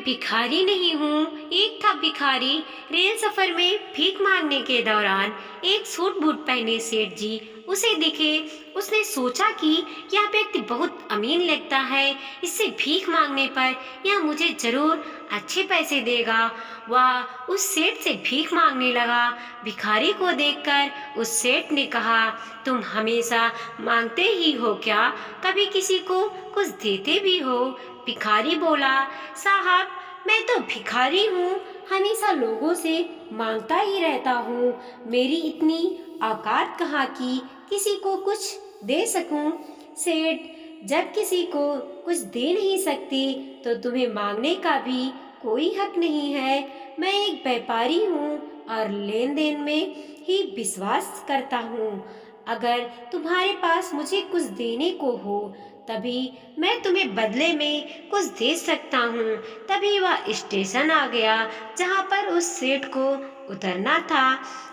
भिखारी नहीं हूँ। एक था भिखारी। रेल सफर में भीख मांगने के दौरान एक सूट बूट पहने सेठ जी उसे दिखे। उसने सोचा कि यह व्यक्ति बहुत अमीर लगता है, इससे भीख मांगने पर यह मुझे जरूर अच्छे पैसे देगा। वह उस सेठ से भीख मांगने लगा। भिखारी को देखकर उस सेठ ने कहा, तुम हमेशा मांगते ही हो क्या? कभी किसी को कुछ देते भी हो? भिखारी बोला, साहब मैं तो भिखारी हूँ, हमेशा लोगों से मांगता ही रहता हूँ। मेरी इतनी औकात कहाँ कि किसी को कुछ दे सकूं। सेठ, जब किसी को कुछ दे नहीं सकती तो तुम्हें मांगने का भी कोई हक नहीं है। मैं एक व्यापारी हूँ और लेन देन में ही विश्वास करता हूँ। अगर तुम्हारे पास मुझे कुछ देने को हो तभी मैं तुम्हें बदले में कुछ दे सकता हूँ। तभी वह स्टेशन आ गया जहाँ पर उस सेठ को उतरना था।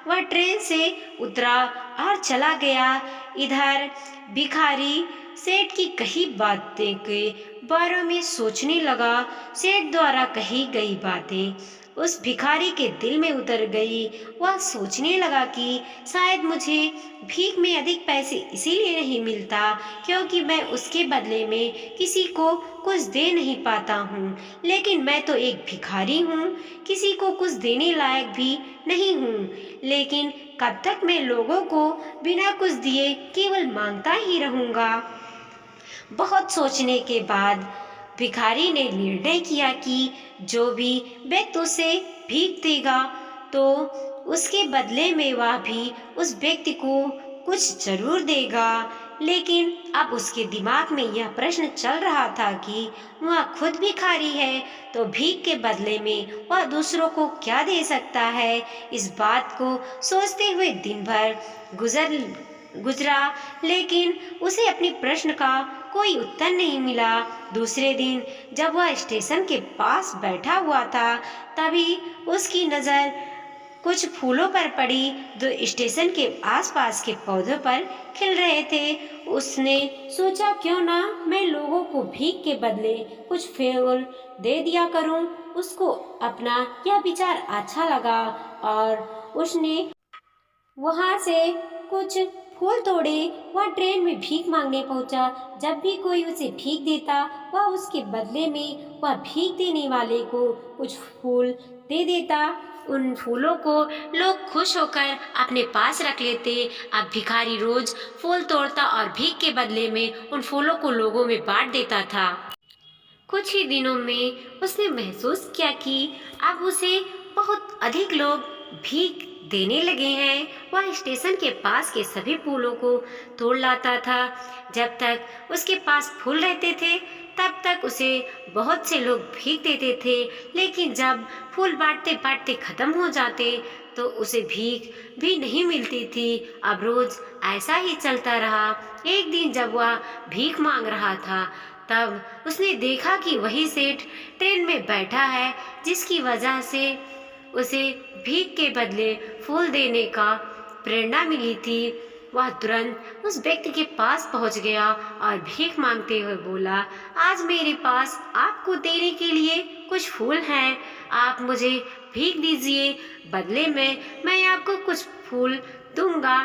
वह ट्रेन से उतरा और चला गया। इधर भिखारी सेठ की कही बातें के बारे में सोचने लगा। सेठ द्वारा कही गई बातें उस भिखारी के दिल में उतर गई। वह सोचने लगा कि शायद मुझे भीख में अधिक पैसे इसीलिए नहीं मिलता क्योंकि मैं उसके बदले में किसी को कुछ दे नहीं पाता हूँ। लेकिन मैं तो एक भिखारी हूँ, किसी को कुछ देने लायक भी नहीं हूँ। लेकिन कब तक मैं लोगों को बिना कुछ दिए केवल मांगता ही रहूँगा। बहुत सोचने के बाद भिखारी ने निर्णय किया कि जो भी व्यक्ति उसे भीख देगा तो उसके बदले में वह भी उस व्यक्ति को कुछ जरूर देगा। लेकिन अब उसके दिमाग में यह प्रश्न चल रहा था कि वह खुद भिखारी है तो भीख के बदले में वह दूसरों को क्या दे सकता है। इस बात को सोचते हुए दिन भर गुजरा लेकिन उसे अपने प्रश्न का कोई उत्तर नहीं मिला। दूसरे दिन जब वह स्टेशन के पास बैठा हुआ था तभी उसकी नज़र कुछ फूलों पर पड़ी जो स्टेशन के आसपास के पौधों पर खिल रहे थे। उसने सोचा क्यों ना मैं लोगों को भीख के बदले कुछ फूल दे दिया करूं। उसको अपना यह विचार अच्छा लगा और उसने वहां से कुछ फूल तोड़े। वह ट्रेन में भीख मांगने पहुंचा। जब भी कोई उसे भीख देता वह उसके बदले में वह भीख देने वाले को कुछ फूल दे देता। उन फूलों को लोग खुश होकर अपने पास रख लेते। अब भिखारी रोज फूल तोड़ता और भीख के बदले में उन फूलों को लोगों में बांट देता था। कुछ ही दिनों में उसने महसूस किया कि अब उसे बहुत अधिक लोग भीख देने लगे हैं। वह स्टेशन के पास के सभी फूलों को तोड़ लाता था। जब तक उसके पास फूल रहते थे तब तक उसे बहुत से लोग भीख देते थे। लेकिन जब फूल बांटते बांटते खत्म हो जाते तो उसे भीख भी नहीं मिलती थी। अब रोज ऐसा ही चलता रहा। एक दिन जब वह भीख मांग रहा था तब उसने देखा कि वही सेठ ट्रेन में बैठा है जिसकी वजह से उसे भीख के बदले फूल देने का प्रेरणा मिली थी। वह तुरंत उस व्यक्ति के पास पहुंच गया और भीख मांगते हुए बोला, आज मेरे पास आपको देने के लिए कुछ फूल हैं, आप मुझे भीख दीजिए, बदले में मैं आपको कुछ फूल दूंगा।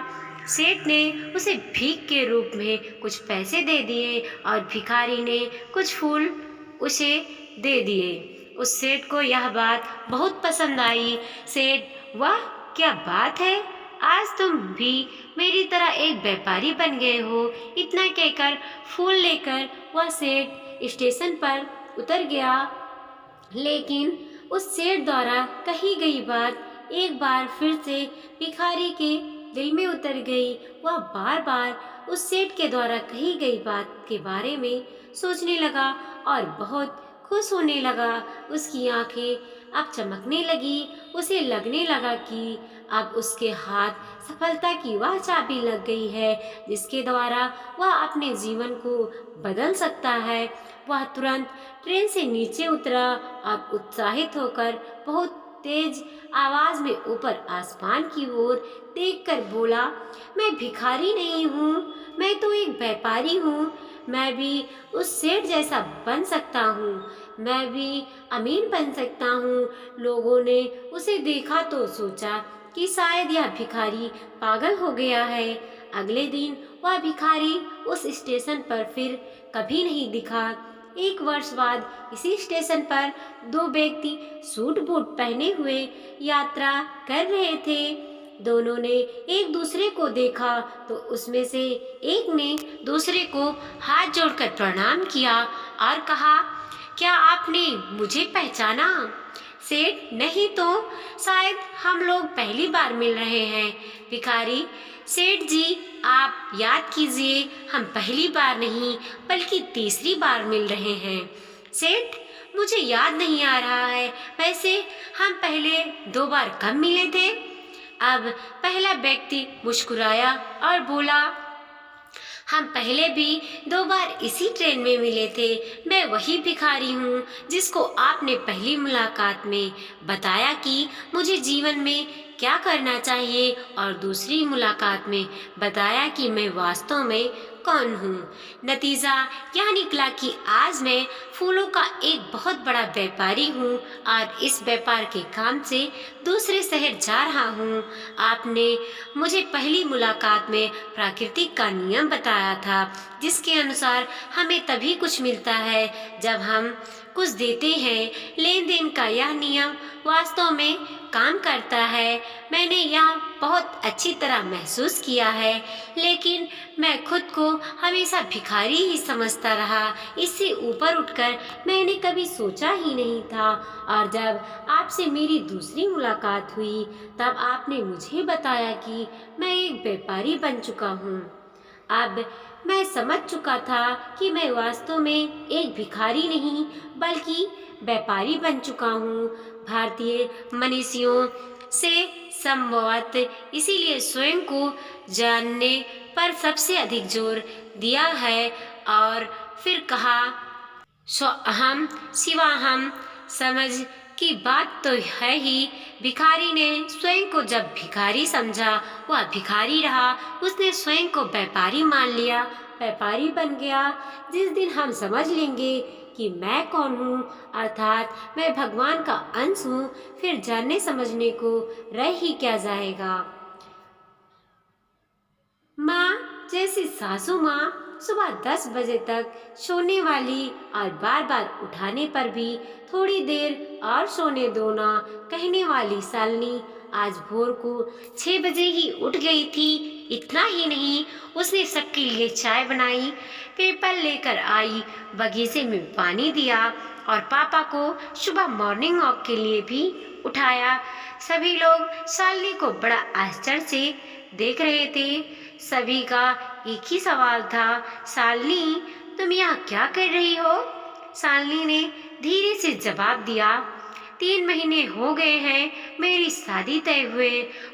सेठ ने उसे भीख के रूप में कुछ पैसे दे दिए और भिखारी ने कुछ फूल उसे दे दिए। उस सेठ को यह बात बहुत पसंद आई। सेठ, वाह क्या बात है, आज तुम भी मेरी तरह एक व्यापारी बन गए हो। इतना कहकर फूल लेकर वह सेठ स्टेशन पर उतर गया। लेकिन उस सेठ द्वारा कही गई बात एक बार फिर से भिखारी के दिल में उतर गई। वह बार बार उस सेठ के द्वारा कही गई बात के बारे में सोचने लगा और बहुत खुश होने लगा। उसकी आंखें अब चमकने लगी। उसे लगने लगा कि अब उसके हाथ सफलता की वह चाबी लग गई है जिसके द्वारा वह अपने जीवन को बदल सकता है। वह तुरंत ट्रेन से नीचे उतरा और उत्साहित होकर बहुत तेज आवाज में ऊपर आसमान की ओर देखकर बोला, मैं भिखारी नहीं हूँ, मैं तो एक व्यापारी हूँ। मैं भी उस सेठ जैसा बन सकता हूँ, मैं भी अमीर बन सकता हूँ। लोगों ने उसे देखा तो सोचा कि शायद यह भिखारी पागल हो गया है। अगले दिन वह भिखारी उस स्टेशन पर फिर कभी नहीं दिखा। एक वर्ष बाद इसी स्टेशन पर दो व्यक्ति सूट बूट पहने हुए यात्रा कर रहे थे। दोनों ने एक दूसरे को देखा तो उसमें से एक ने दूसरे को हाथ जोड़कर प्रणाम किया और कहा, क्या आपने मुझे पहचाना? सेठ, नहीं तो शायद हम लोग पहली बार मिल रहे हैं। भिखारी, सेठ जी आप याद कीजिए, हम पहली बार नहीं बल्कि तीसरी बार मिल रहे हैं। सेठ, मुझे याद नहीं आ रहा है, वैसे हम पहले 2 बार कब मिले थे? अब पहला व्यक्ति मुस्कुराया और बोला, हम पहले भी 2 बार इसी ट्रेन में मिले थे। मैं वही भिखारी हूँ जिसको आपने पहली मुलाकात में बताया कि मुझे जीवन में क्या करना चाहिए और दूसरी मुलाकात में बताया कि मैं वास्तव में कौन हूँ। नतीजा यह निकला कि आज मैं फूलों का एक बहुत बड़ा व्यापारी हूँ और इस व्यापार के काम से दूसरे शहर जा रहा हूँ। आपने मुझे पहली मुलाकात में प्रकृति का नियम बताया था, जिसके अनुसार हमें तभी कुछ मिलता है जब हम कुछ देते हैं। लेन देन का यह नियम वास्तव में काम करता है। मैंने यह बहुत अच्छी तरह महसूस किया है, लेकिन मैं खुद को हमेशा भिखारी ही समझता रहा। इससे ऊपर उठकर मैंने कभी सोचा ही नहीं था, और जब आपसे मेरी दूसरी मुलाकात हुई तब आपने मुझे बताया कि मैं एक व्यापारी बन चुका हूँ। अब मैं समझ चुका था कि मैं वास्तव में एक भिखारी नहीं बल्कि व्यापारी बन चुका हूँ। भारतीय मनीषियों से संभवतः इसीलिए स्वयं को जानने पर सबसे अधिक जोर दिया है। और फिर कहा, स्व अहम शिवाहम समझ की बात तो है ही। भिखारी ने स्वयं को जब भिखारी समझा वह भिखारी रहा। उसने स्वयं को व्यापारी मान लिया, व्यापारी बन गया। जिस दिन हम समझ लेंगे कि मैं कौन हूँ, अर्थात मैं भगवान का अंश हूँ, फिर जानने समझने को रह ही क्या जाएगा। माँ जैसी सासू माँ सुबह 10 बजे तक सोने वाली और बार बार उठाने पर भी थोड़ी देर और सोने दो ना कहने वाली शालिनी आज भोर को 6 बजे ही उठ गई थी। इतना ही नहीं, उसने सबके लिए चाय बनाई, पेपर लेकर आई, बगीचे में पानी दिया और पापा को सुबह मॉर्निंग वॉक के लिए भी उठाया। सभी लोग शालिनी को बड़ा आश्चर्य से देख रहे थे। सभी का एक ही सवाल था, शालिनी तुम यहाँ क्या कर रही हो? शालिनी ने धीरे से जवाब दिया, 3 महीने हो गए हैं मेरी शादी तय हुए।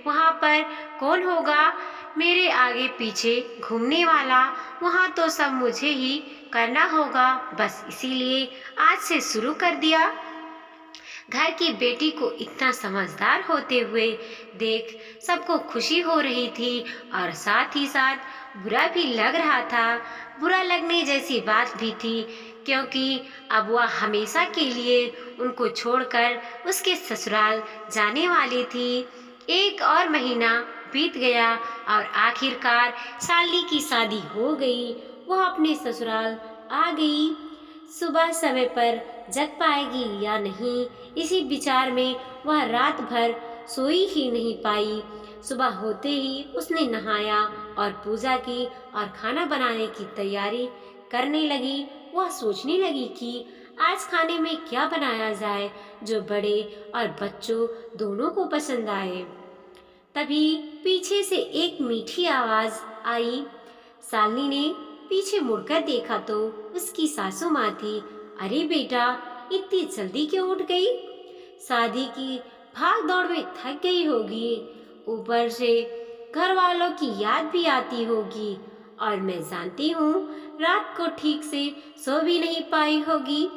वहाँ पर कौन होगा मेरे आगे पीछे घूमने वाला? वहाँ तो सब मुझे ही करना होगा, बस इसीलिए आज से शुरू कर दिया। घर की बेटी को इतना समझदार होते हुए देख सबको खुशी हो रही थी और साथ ही साथ बुरा भी लग रहा था। बुरा लगने जैसी बात भी थी, क्योंकि अब वह हमेशा के लिए उनको छोड़कर उसके ससुराल जाने वाली थी। एक और महीना बीत गया और आखिरकार शालिनी की शादी हो गई। वह अपने ससुराल आ गई। सुबह समय पर जग पाएगी या नहीं, इसी विचार में वह रात भर सोई ही नहीं पाई। सुबह होते ही उसने नहाया और पूजा की और खाना बनाने की तैयारी करने लगी। वह सोचने लगी कि आज खाने में क्या बनाया जाए जो बड़े और बच्चों दोनों को पसंद आए। तभी पीछे से एक मीठी आवाज आई। शालिनी ने पीछे मुड़कर देखा तो उसकी सासू माँ थी। अरे बेटा, इतनी जल्दी क्यों उठ गई? शादी की भाग दौड़ में थक गई होगी, ऊपर से घर वालों की याद भी आती होगी, और मैं जानती हूँ रात को ठीक से सो भी नहीं पाई होगी।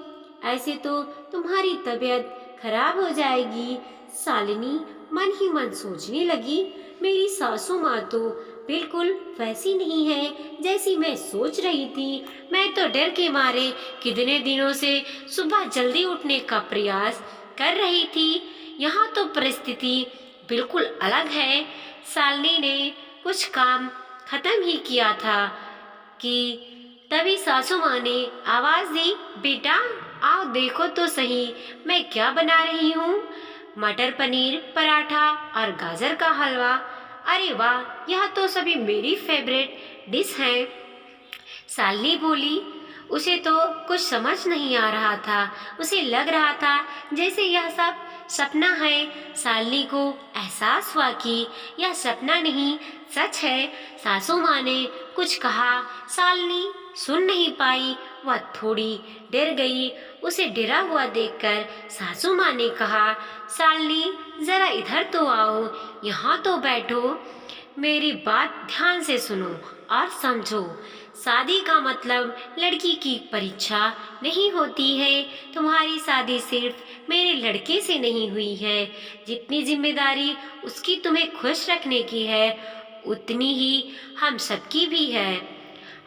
ऐसे तो तुम्हारी तबीयत खराब हो जाएगी। शालिनी मन ही मन सोचने लगी, मेरी सासू माँ तो बिल्कुल वैसी नहीं है जैसी मैं सोच रही थी। मैं तो डर के मारे कितने दिनों से सुबह जल्दी उठने का प्रयास कर रही थी। यहाँ तो परिस्थिति बिल्कुल अलग है। शालिनी ने कुछ काम खत्म ही किया था कि तभी सासू माँ ने आवाज दी, बेटा आओ देखो तो सही मैं क्या बना रही हूँ। मटर पनीर पराठा और गाजर का हलवा। अरे वाह, यह तो सभी मेरी फेवरेट डिश है। शालिनी बोली। उसे तो कुछ समझ नहीं आ रहा था। उसे लग रहा था जैसे यह सब सपना है। शालिनी को एहसास हुआ कि यह सपना नहीं सच है। सासू माँ ने कुछ कहा, शालिनी सुन नहीं पाई। वह थोड़ी डर गई। उसे डरा हुआ देखकर सासू माँ ने कहा, शालिनी जरा इधर तो आओ, यहाँ तो बैठो। मेरी बात ध्यान से सुनो और समझो। शादी का मतलब लड़की की परीक्षा नहीं होती है। तुम्हारी शादी सिर्फ मेरे लड़के से नहीं हुई है। जितनी जिम्मेदारी उसकी तुम्हें खुश रखने की है, उतनी ही हम सबकी भी है।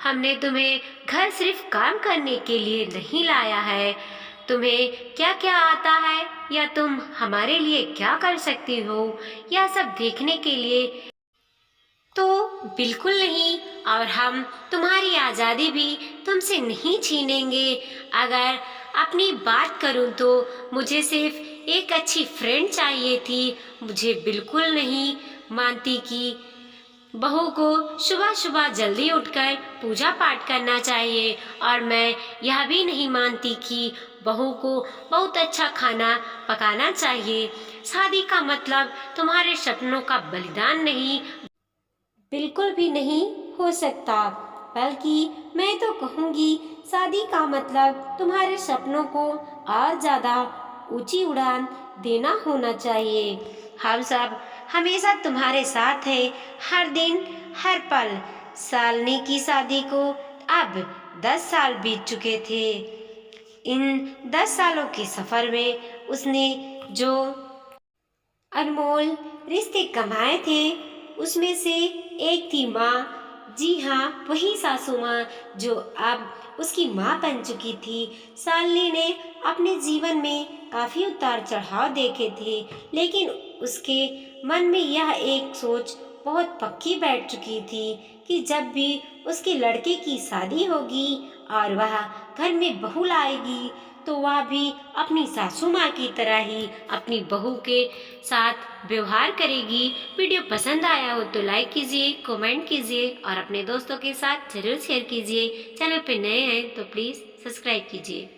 हमने तुम्हें घर सिर्फ काम करने के लिए नहीं लाया है। तुम्हें क्या क्या आता है या तुम हमारे लिए क्या कर सकती हो, यह सब देखने के लिए तो बिल्कुल नहीं। और हम तुम्हारी आज़ादी भी तुमसे नहीं छीनेंगे। अगर अपनी बात करूं तो मुझे सिर्फ एक अच्छी फ्रेंड चाहिए थी। मुझे बिल्कुल नहीं मानती कि बहू को सुबह सुबह जल्दी उठकर पूजा पाठ करना चाहिए। और मैं यह भी नहीं मानती कि बहू को बहुत अच्छा खाना पकाना चाहिए। शादी का मतलब तुम्हारे सपनों का बलिदान नहीं, बिल्कुल भी नहीं हो सकता। बल्कि मैं तो कहूँगी शादी का मतलब तुम्हारे सपनों को और ज़्यादा ऊंची उड़ान देना होना चाहिए। हम सब हमेशा तुम्हारे साथ हैं, हर दिन हर पल। शालिनी की शादी को अब 10 साल बीत चुके थे। इन 10 सालों के सफ़र में उसने जो अनमोल रिश्ते कमाए थे, उसमें से एक थी माँ। जी हाँ, वही सासू माँ जो अब उसकी माँ बन चुकी थी। शालिनी ने अपने जीवन में काफ़ी उतार चढ़ाव देखे थे, लेकिन उसके मन में यह एक सोच बहुत पक्की बैठ चुकी थी कि जब भी उसके लड़के की शादी होगी और वह घर में बहू लाएगी, तो वह भी अपनी सासू माँ की तरह ही अपनी बहू के साथ व्यवहार करेगी। वीडियो पसंद आया हो तो लाइक कीजिए, कमेंट कीजिए और अपने दोस्तों के साथ जरूर शेयर कीजिए। चैनल पे नए हैं तो प्लीज़ सब्सक्राइब कीजिए।